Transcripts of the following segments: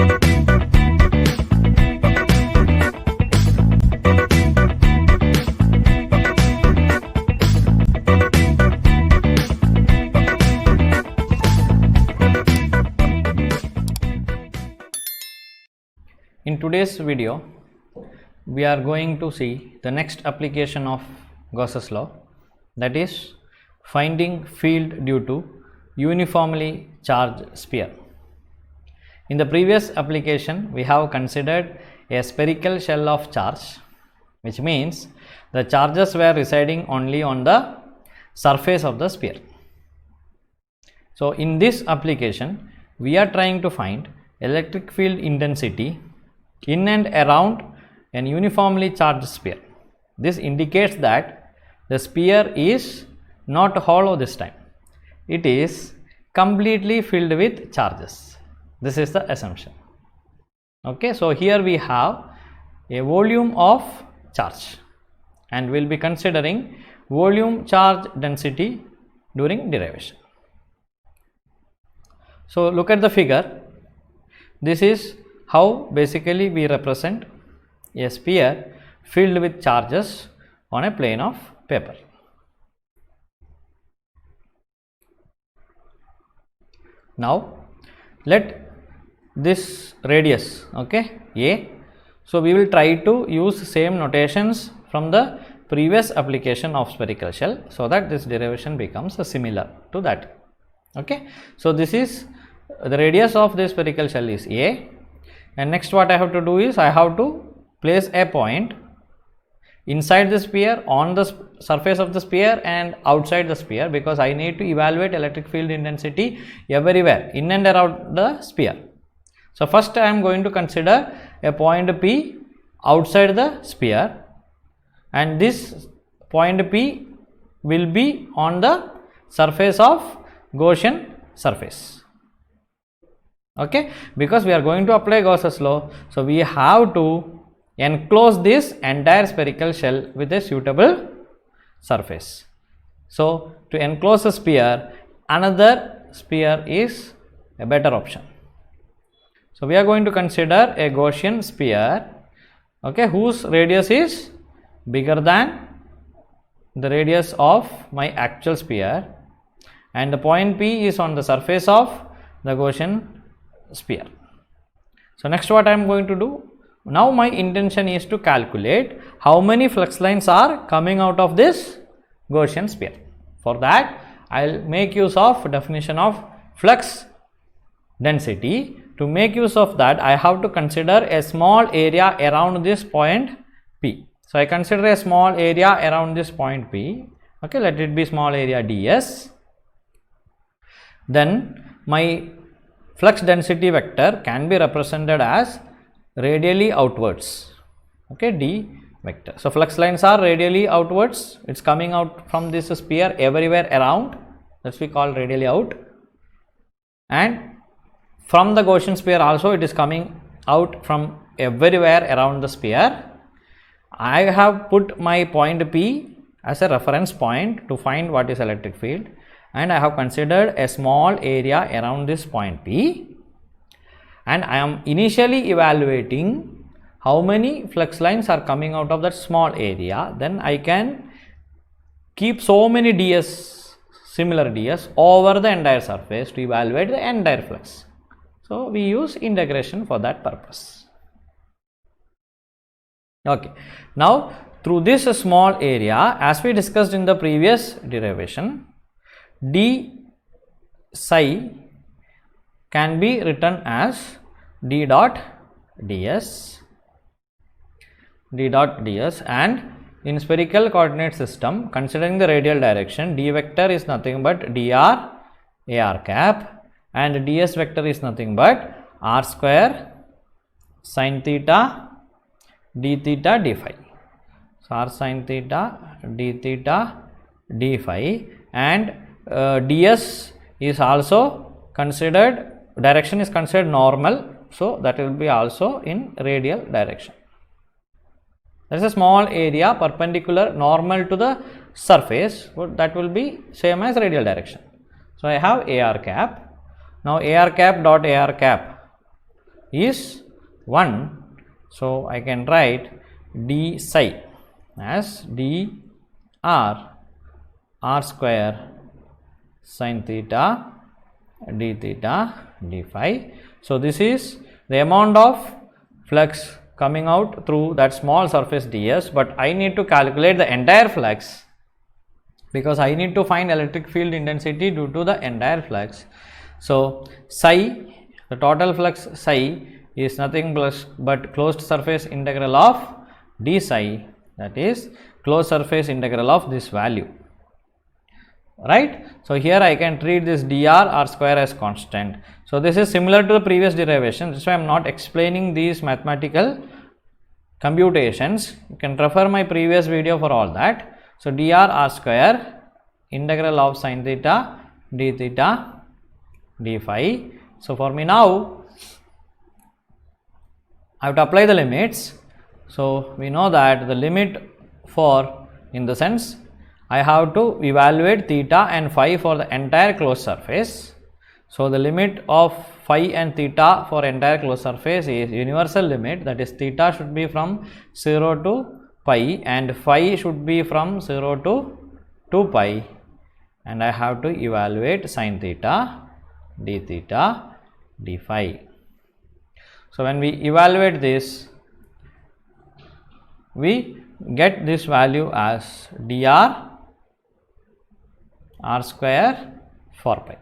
In today's video, we are going to see the next application of Gauss's law, that is finding field due to uniformly charged sphere. In the previous application, we have considered a spherical shell of charge, which means the charges were residing only on the surface of the sphere. So, in this application, we are trying to find electric field intensity in and around an uniformly charged sphere. This indicates that the sphere is not hollow this time, it is completely filled with charges. This is the assumption. Okay, so here we have a volume of charge and we will be considering volume charge density during derivation. So, look at the figure. This is how basically we represent a sphere filled with charges on a plane of paper. Now, let this radius, okay, A. So, we will try to use same notations from the previous application of spherical shell, so that this derivation becomes similar to that. Okay. So, this is the radius of the spherical shell is A. And next what I have to do is I have to place a point inside the sphere, on the surface of the sphere and outside the sphere, because I need to evaluate electric field intensity everywhere in and around the sphere. So, first I am going to consider a point P outside the sphere, and this point P will be on the surface of Gaussian surface. Okay, because we are going to apply Gauss's law, so we have to enclose this entire spherical shell with a suitable surface. So, to enclose a sphere, another sphere is a better option. So, we are going to consider a Gaussian sphere, okay, whose radius is bigger than the radius of my actual sphere, and the point P is on the surface of the Gaussian sphere. So, next what I am going to do, now my intention is to calculate how many flux lines are coming out of this Gaussian sphere. For that, I will make use of definition of flux density. To make use of that, I have to consider a small area around this point P. So, I consider a small area around this point P, okay, let it be small area ds. Then my flux density vector can be represented as radially outwards, okay, d vector. So, flux lines are radially outwards, it is coming out from this sphere everywhere around, that is we call radially out, and from the Gaussian sphere also it is coming out from everywhere around the sphere. I have put my point P as a reference point to find what is electric field, and I have considered a small area around this point P, and I am initially evaluating how many flux lines are coming out of that small area. Then I can keep so many ds, similar ds over the entire surface to evaluate the entire flux. So, we use integration for that purpose. Okay. Now, through this small area, as we discussed in the previous derivation, d psi can be written as d dot ds, and in spherical coordinate system, considering the radial direction, d vector is nothing but dr ar cap and ds vector is nothing but r square sin theta d theta d phi. So, r sin theta d theta d phi, and ds is also considered, direction is considered normal, so that will be also in radial direction. There is a small area perpendicular normal to the surface, but that will be same as radial direction. So, I have AR cap. Now, AR cap dot AR cap is 1. So, I can write d psi as d r square sin theta d theta d phi. So, this is the amount of flux coming out through that small surface ds, but I need to calculate the entire flux because I need to find electric field intensity due to the entire flux. So, psi, the total flux psi is nothing but closed surface integral of d psi, that is closed surface integral of this value, right. So, here I can treat this dr r square as constant. So, this is similar to the previous derivation, that's why I am not explaining these mathematical computations. You can refer my previous video for all that. So, dr r square integral of sin theta d theta d phi. So, for me now I have to apply the limits. So, we know that the limit for, in the sense I have to evaluate theta and phi for the entire closed surface. So, the limit of phi and theta for entire closed surface is universal limit, that is theta should be from 0 to pi and phi should be from 0 to 2 pi, and I have to evaluate sin theta d theta d phi. So, when we evaluate this, we get this value as dr r square 4 pi.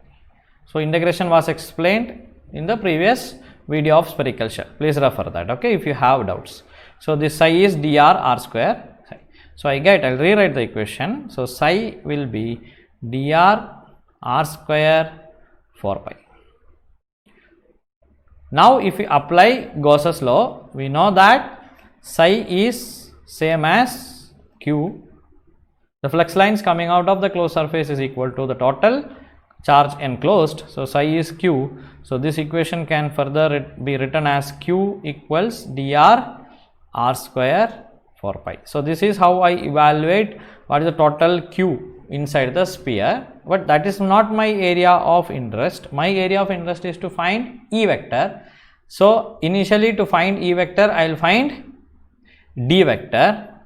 So, integration was explained in the previous video of spherical shell. Please refer that, okay, if you have doubts. So, this psi is dr r square psi. So, I will rewrite the equation. So, psi will be dr r square 4 pi. Now, if we apply Gauss's law, we know that psi is same as q. The flux lines coming out of the closed surface is equal to the total charge enclosed. So, psi is q. So, this equation can further be written as q equals dr r square 4 pi. So, this is how I evaluate what is the total q inside the sphere, but that is not my area of interest. My area of interest is to find E vector. So, initially to find E vector, I will find D vector.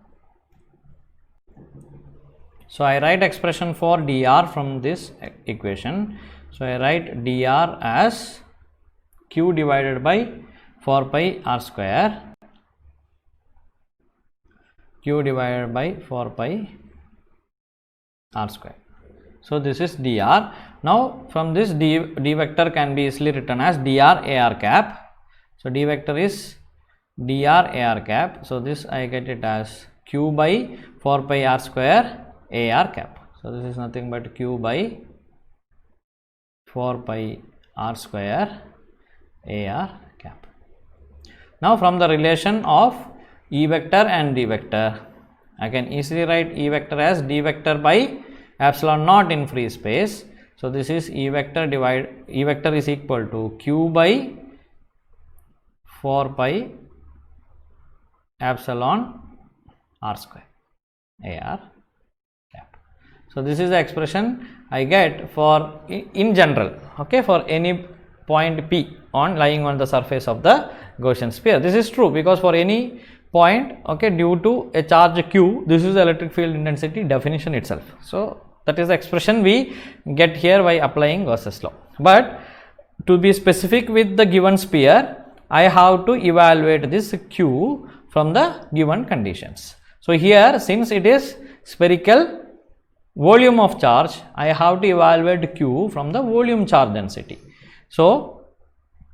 So, I write expression for dr from this equation. So, I write dr as q divided by 4 pi r square, q divided by 4 pi r square. So, this is dr. Now, from this d vector can be easily written as dr ar cap. So, d vector is dr ar cap. So, this I get it as q by 4 pi r square ar cap. So, this is nothing but q by 4 pi r square ar cap. Now, from the relation of E vector and D vector, I can easily write E vector as d vector by epsilon naught in free space. So, this is E vector is equal to q by 4 pi epsilon r square ar cap. So, this is the expression I get for in general, okay, for any point P lying on the surface of the Gaussian sphere. This is true because for any point, okay, due to a charge q, this is the electric field intensity definition itself. So, that is the expression we get here by applying Gauss's law. But to be specific with the given sphere, I have to evaluate this q from the given conditions. So, here since it is spherical volume of charge, I have to evaluate q from the volume charge density. So,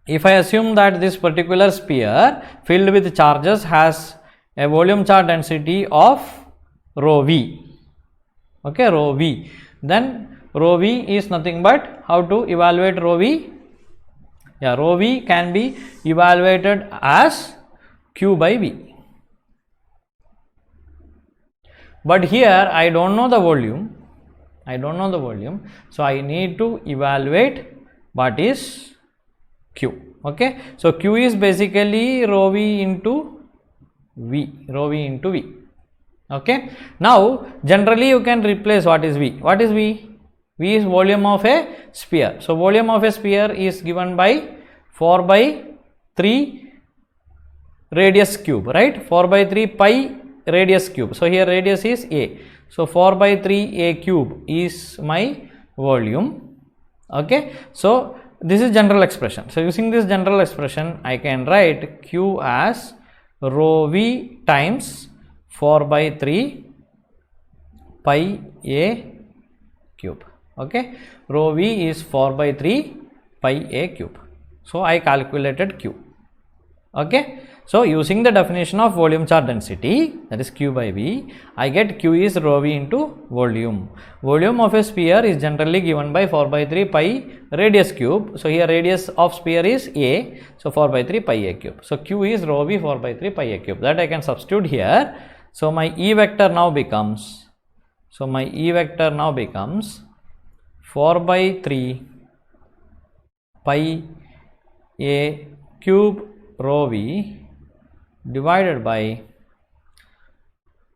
if I assume that this particular sphere filled with charges has a volume charge density of rho v, okay, rho v, then rho v is nothing but how to evaluate rho v? Yeah, rho v can be evaluated as q by v. But here I don't know the volume, so I need to evaluate what is q, okay. So, q is basically rho v into v, okay. Now, generally you can replace what is v. What is v? V is volume of a sphere. So, volume of a sphere is given by 4 by 3 radius cube, right? 4 by 3 pi radius cube. So here radius is a. So 4 by 3 a cube is my volume. Okay. So this is general expression. So using this general expression, I can write Q as rho v times 4 by 3 pi a cube. Okay. Rho v is 4 by 3 pi a cube. So I calculated Q. Okay. So using the definition of volume charge density, that is Q by V, I get Q is rho V into volume. Volume of a sphere is generally given by 4 by 3 pi radius cube. So here radius of sphere is A. So 4 by 3 pi a cube. So Q is rho V 4 by 3 pi a cube. That I can substitute here. So my E vector now becomes, 4 by 3 pi a cube rho V divided by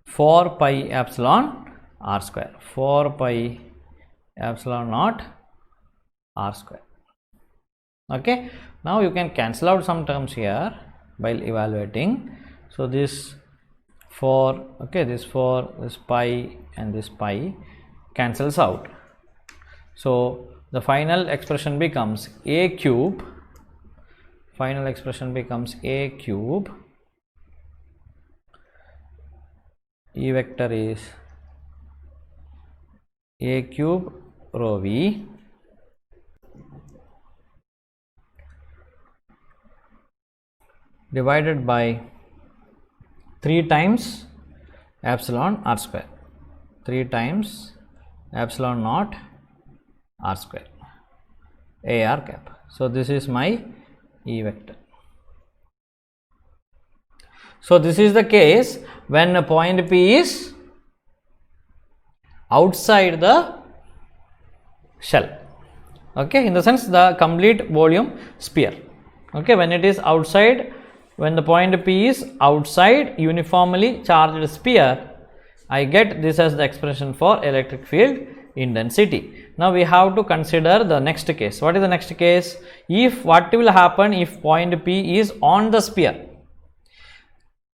4 pi epsilon r square, 4 pi epsilon naught r square. Okay. Now you can cancel out some terms here while evaluating. So this 4, okay, this 4, this pi and this pi cancels out. So the final expression becomes a cube, E vector is a cube rho v divided by 3 times epsilon r square, 3 times epsilon naught r square, a r cap. So this is my E vector. So this is the case when a point P is outside the shell. Okay, in the sense the complete volume sphere. Okay, when it is outside, when the point P is outside uniformly charged sphere, I get this as the expression for electric field intensity. Now we have to consider the next case. What is the next case? If what will happen if point P is on the sphere?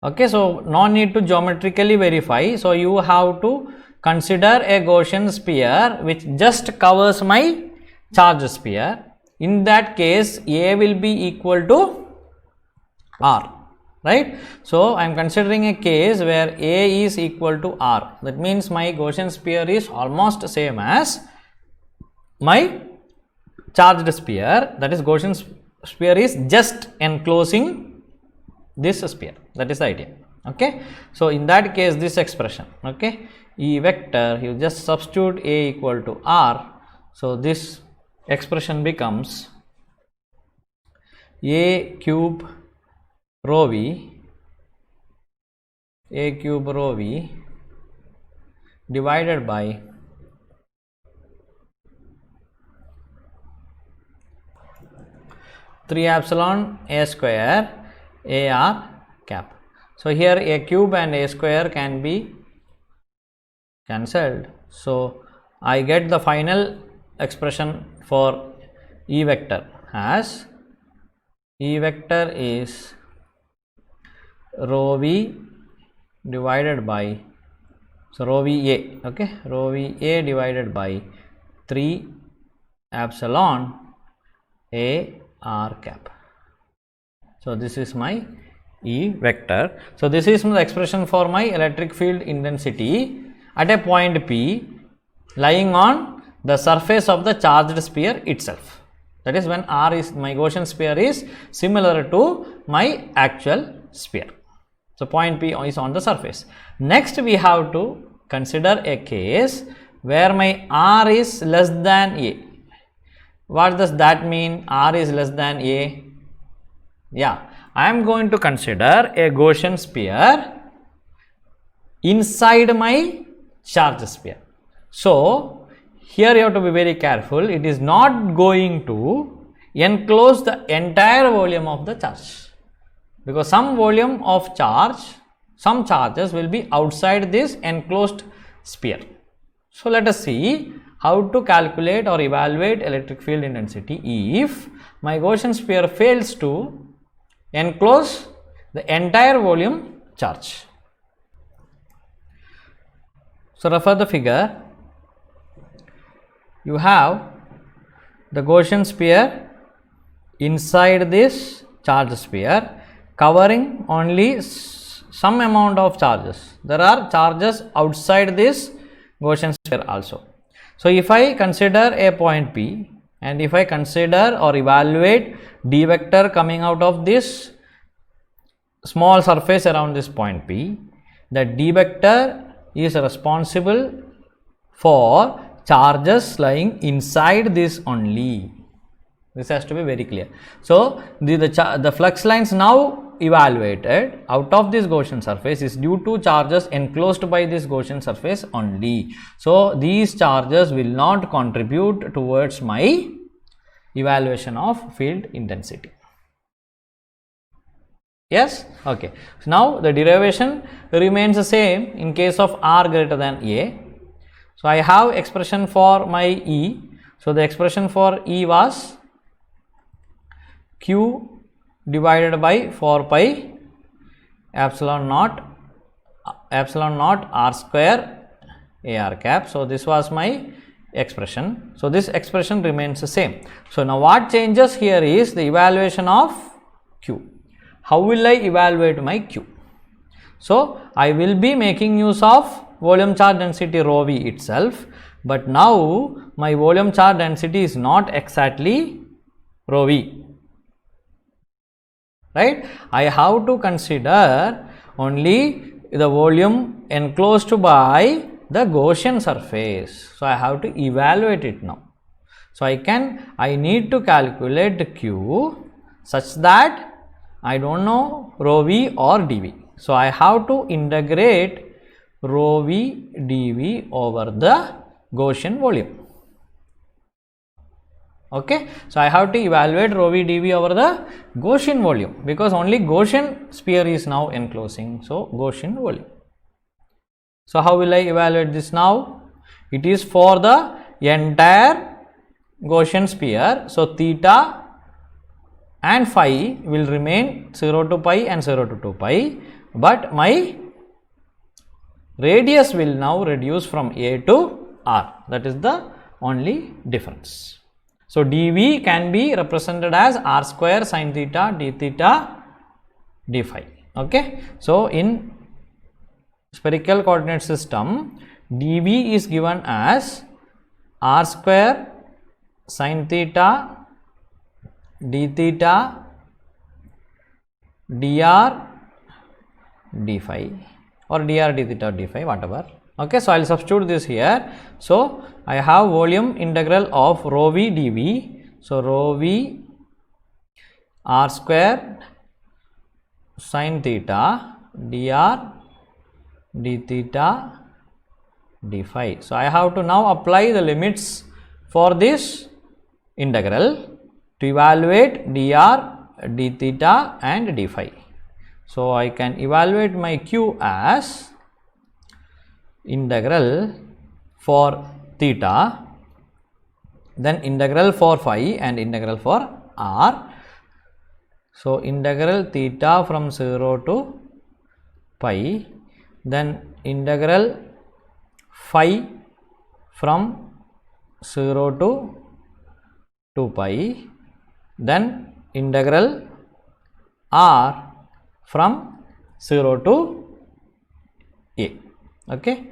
Okay, so no need to geometrically verify. So you have to consider a Gaussian sphere which just covers my charge sphere. In that case, A will be equal to R, right? So I am considering a case where A is equal to R. That means my Gaussian sphere is almost same as my charged sphere. That is, Gaussian sphere is just enclosing this sphere. That is the idea. Okay. So in that case, this expression, okay, E vector, you just substitute A equal to R. So this expression becomes A cube rho V divided by 3 epsilon A square A r cap. So here a cube and a square can be cancelled. So I get the final expression for E vector as E vector is rho v divided by, so rho v a, okay, rho v a divided by 3 epsilon A r cap. So this is my E vector. So this is the expression for my electric field intensity at a point P lying on the surface of the charged sphere itself. That is, when R is, my Gaussian sphere is similar to my actual sphere. So point P is on the surface. Next we have to consider a case where my R is less than A. What does that mean? R is less than A. Yeah, I am going to consider a Gaussian sphere inside my charge sphere. So here you have to be very careful. It is not going to enclose the entire volume of the charge, because some volume of charge, some charges will be outside this enclosed sphere. So let us see how to calculate or evaluate electric field intensity if my Gaussian sphere fails to enclose the entire volume charge. So, refer the figure. You have the Gaussian sphere inside this charge sphere covering only some amount of charges. There are charges outside this Gaussian sphere also. So, if I consider a point P and if I consider or evaluate d vector coming out of this small surface around this point P, that d vector is responsible for charges lying inside this only. This has to be very clear. So, the flux lines now evaluated out of this Gaussian surface is due to charges enclosed by this Gaussian surface only. So, these charges will not contribute towards my evaluation of field intensity. Yes? Okay. So, now the derivation remains the same in case of R greater than A. So, I have expression for my E. So, the expression for E was Q divided by 4 pi epsilon naught R square AR cap. So, this was my expression. So, this expression remains the same. So, now what changes here is the evaluation of Q. How will I evaluate my Q? So, I will be making use of volume charge density rho v itself, but now my volume charge density is not exactly rho v, right? I have to consider only the volume enclosed by the Gaussian surface. So, I have to evaluate it now. So, I need to calculate Q such that I don't know rho v or dv. So, I have to integrate rho v dv over the Gaussian volume. Okay. So, I have to evaluate rho v dv over the Gaussian volume because only Gaussian sphere is now enclosing. So, Gaussian volume. So, how will I evaluate this now? It is for the entire Gaussian sphere. So, theta and phi will remain 0 to pi and 0 to 2 pi, but my radius will now reduce from A to R. That is the only difference. So, dV can be represented as R square sin theta d theta d phi. Okay. So, in spherical coordinate system, dV is given as R square sin theta d theta dr d phi or dr d theta d phi, whatever. Okay. So, I will substitute this here. So, I have volume integral of rho v dv. So, rho v R square sin theta dr d theta d phi. So, I have to now apply the limits for this integral to evaluate dr d theta and d phi. So, I can evaluate my Q as integral for theta, then integral for phi and integral for r. So, integral theta from 0 to pi, then integral phi from 0 to 2 pi, then integral r from 0 to a, okay,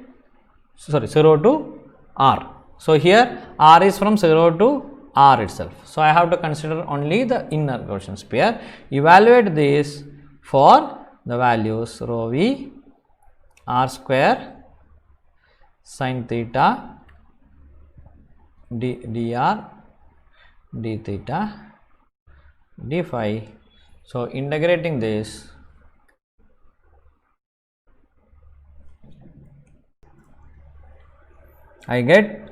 sorry 0 to r. So, here r is from 0 to r itself. So, I have to consider only the inner Gaussian sphere, evaluate this for the values rho v r square sin theta dr d theta d phi. So, integrating this, I get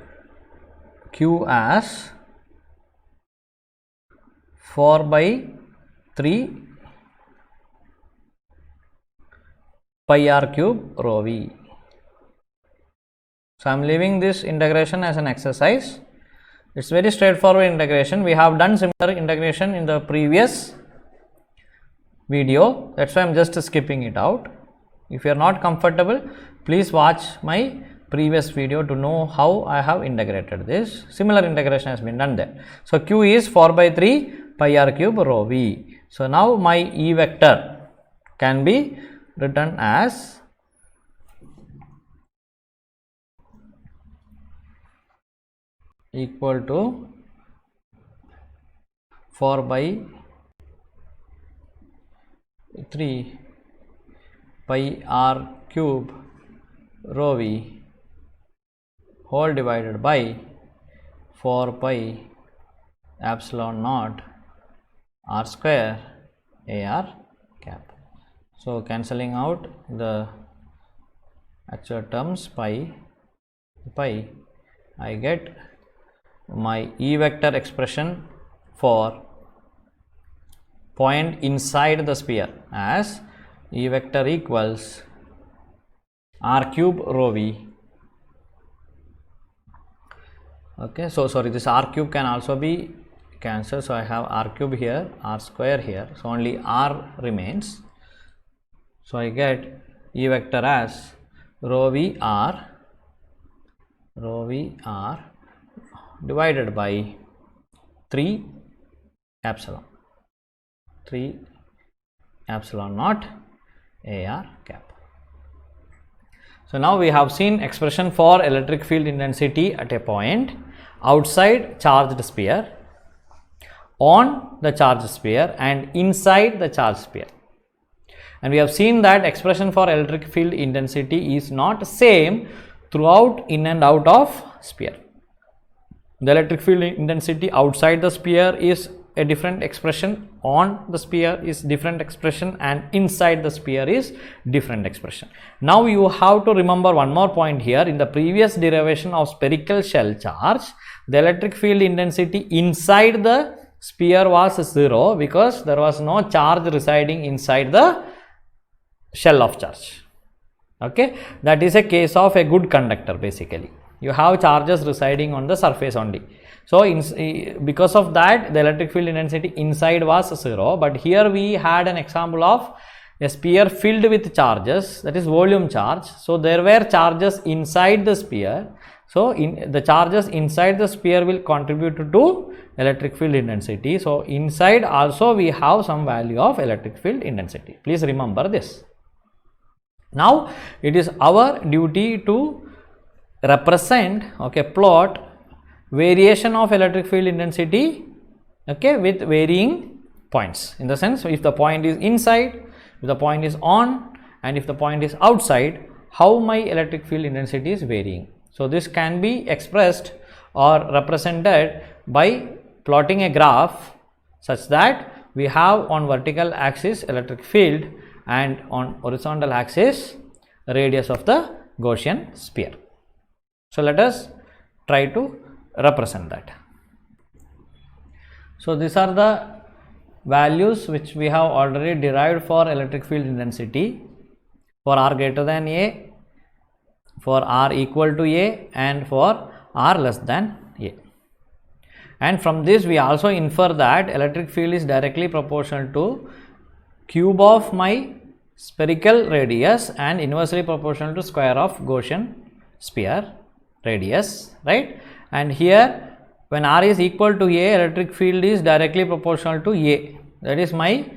Q as 4 by 3 pi r cube rho v. So, I am leaving this integration as an exercise. It is very straightforward integration. We have done similar integration in the previous video, that's why I am just skipping it out. If you are not comfortable, please watch my previous video to know how I have integrated this. Similar integration has been done there. So Q is 4 by 3 pi r cube rho v. So now my E vector can be written as equal to 4 by 3 pi r cube rho v whole divided by 4 pi epsilon naught r square a r cap. So cancelling out the actual terms pi, I get my E vector expression for point inside the sphere as E vector equals r cube rho v. Okay, so sorry, this r cube can also be cancelled, so I have r cube here, r square here, so only r remains. So I get E vector as rho v r divided by 3 epsilon naught a r cap. So now we have seen expression for electric field intensity at a point outside charged sphere, on the charged sphere and inside the charged sphere. And we have seen that expression for electric field intensity is not same throughout in and out of sphere. The electric field intensity outside the sphere is a different expression, on the sphere is different expression, and inside the sphere is different expression. Now you have to remember one more point here. In the previous derivation of spherical shell charge, the electric field intensity inside the sphere was 0 because there was no charge residing inside the shell of charge. Okay, that is a case of a good conductor. Basically you have charges residing on the surface only. So because of that, the electric field intensity inside was 0, but here we had an example of a sphere filled with charges, that is volume charge. So there were charges inside the sphere. So the charges inside the sphere will contribute to electric field intensity. So inside also we have some value of electric field intensity. Please remember this. Now it is our duty to represent, okay, plot variation of electric field intensity, okay, with varying points. In the sense, if the point is inside, if the point is on, and if the point is outside, how my electric field intensity is varying. So this can be expressed or represented by plotting a graph such that we have on vertical axis electric field and on horizontal axis radius of the Gaussian sphere. So let us try to represent that. So these are the values which we have already derived for electric field intensity for r greater than a, for r equal to a, and for r less than a. And from this we also infer that electric field is directly proportional to cube of my spherical radius and inversely proportional to square of Gaussian sphere radius, right? And here when r is equal to a, electric field is directly proportional to a, that is my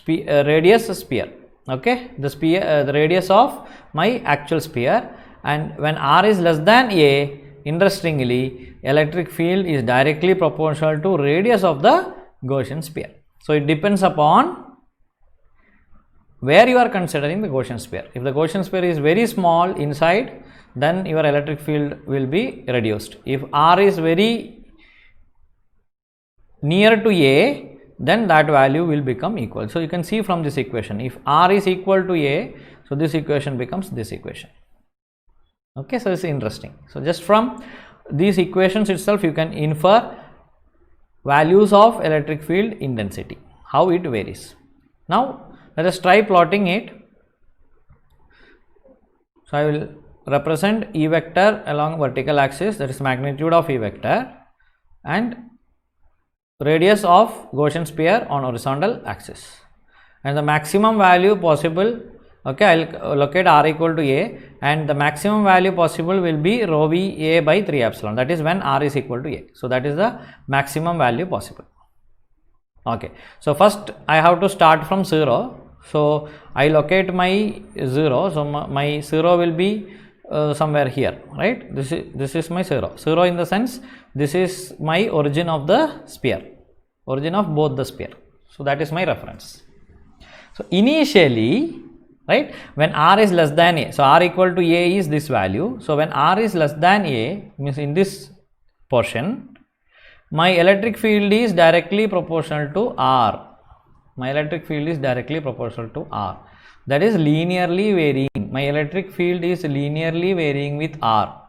radius sphere, okay, the radius of my actual sphere. And when r is less than a, interestingly, electric field is directly proportional to radius of the Gaussian sphere. So it depends upon where you are considering the Gaussian sphere. If the Gaussian sphere is very small inside, then your electric field will be reduced. If r is very near to a, then that value will become equal. So you can see from this equation, if r is equal to a, so this equation becomes this equation. Okay, so this is interesting. So just from these equations itself you can infer values of electric field intensity, how it varies. Now let us try plotting it. So I will represent E vector along vertical axis, that is magnitude of E vector, and radius of Gaussian sphere on horizontal axis. and the maximum value possible, okay, I'll locate r equal to a, and the maximum value possible will be rho v a by 3 epsilon, that is when r is equal to a. So that is the maximum value possible. Okay, so first I have to start from 0. So I locate my 0. So my 0 will be somewhere here, right? This is my 0. 0 in the sense this is my origin of the sphere, origin of both the sphere. So that is my reference. So initially, right, when r is less than a, so r equal to a is this value. So when r is less than a, means in this portion, my electric field is directly proportional to r. My electric field is directly proportional to r. That is linearly varying. My electric field is linearly varying with r.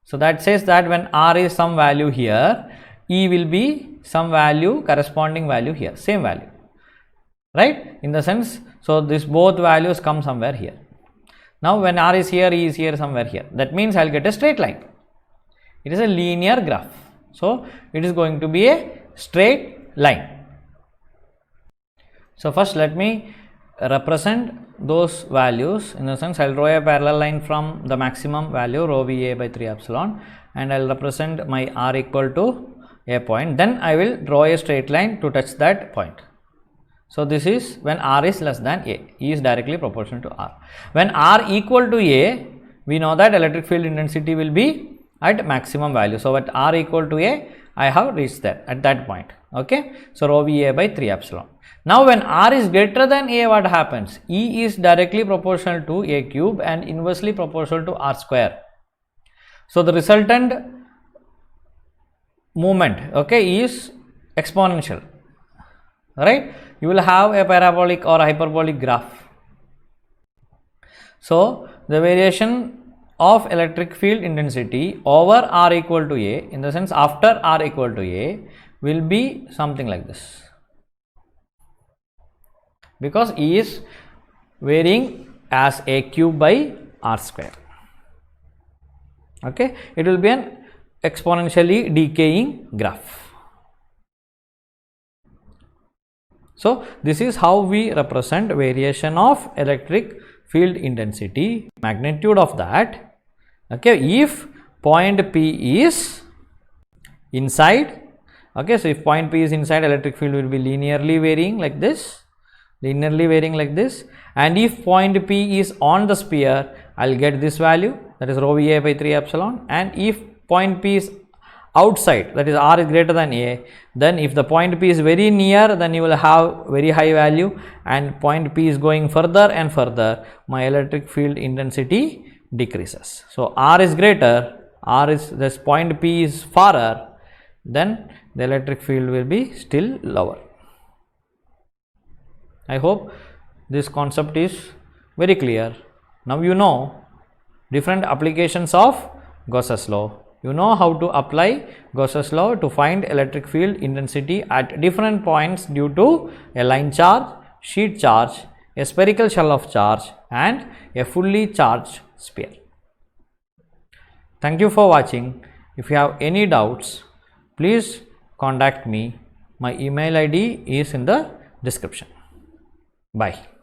So that says that when r is some value here, E will be some value, corresponding value here, same value, right? In the sense, so this both values come somewhere here. Now when r is here, E is here, somewhere here. That means I'll get a straight line. It is a linear graph. So it is going to be a straight line. So first let me represent those values. In the sense, I'll draw a parallel line from the maximum value rho v a by 3 epsilon, and I'll represent my r equal to a point. Then I will draw a straight line to touch that point. So this is when r is less than a. E is directly proportional to r. When r equal to a, we know that electric field intensity will be at maximum value. So at r equal to a, I have reached there at that point. Okay. So rho v a by 3 epsilon. Now when r is greater than a, what happens? E is directly proportional to a cube and inversely proportional to r square. So the resultant movement, okay, is exponential, right? You will have a parabolic or hyperbolic graph. So the variation of electric field intensity over r equal to a, in the sense after r equal to a, will be something like this, because E is varying as a cube by r square. Okay, it will be an exponentially decaying graph. So this is how we represent variation of electric field intensity, magnitude of that. Okay, if point P is inside, okay, so if point P is inside, electric field will be linearly varying like this, and if point P is on the sphere, I'll get this value, that is rho v a by 3 epsilon, and if point P is outside, that is r is greater than a, then if the point P is very near, then you will have very high value, and point P is going further and further, my electric field intensity decreases. So r is greater, this point P is farther, then the electric field will be still lower. I hope this concept is very clear. Now you know different applications of Gauss's law. You know how to apply Gauss's law to find electric field intensity at different points due to a line charge, sheet charge, a spherical shell of charge, and a fully charged sphere. Thank you for watching. If you have any doubts, please contact me. My email ID is in the description. Bye.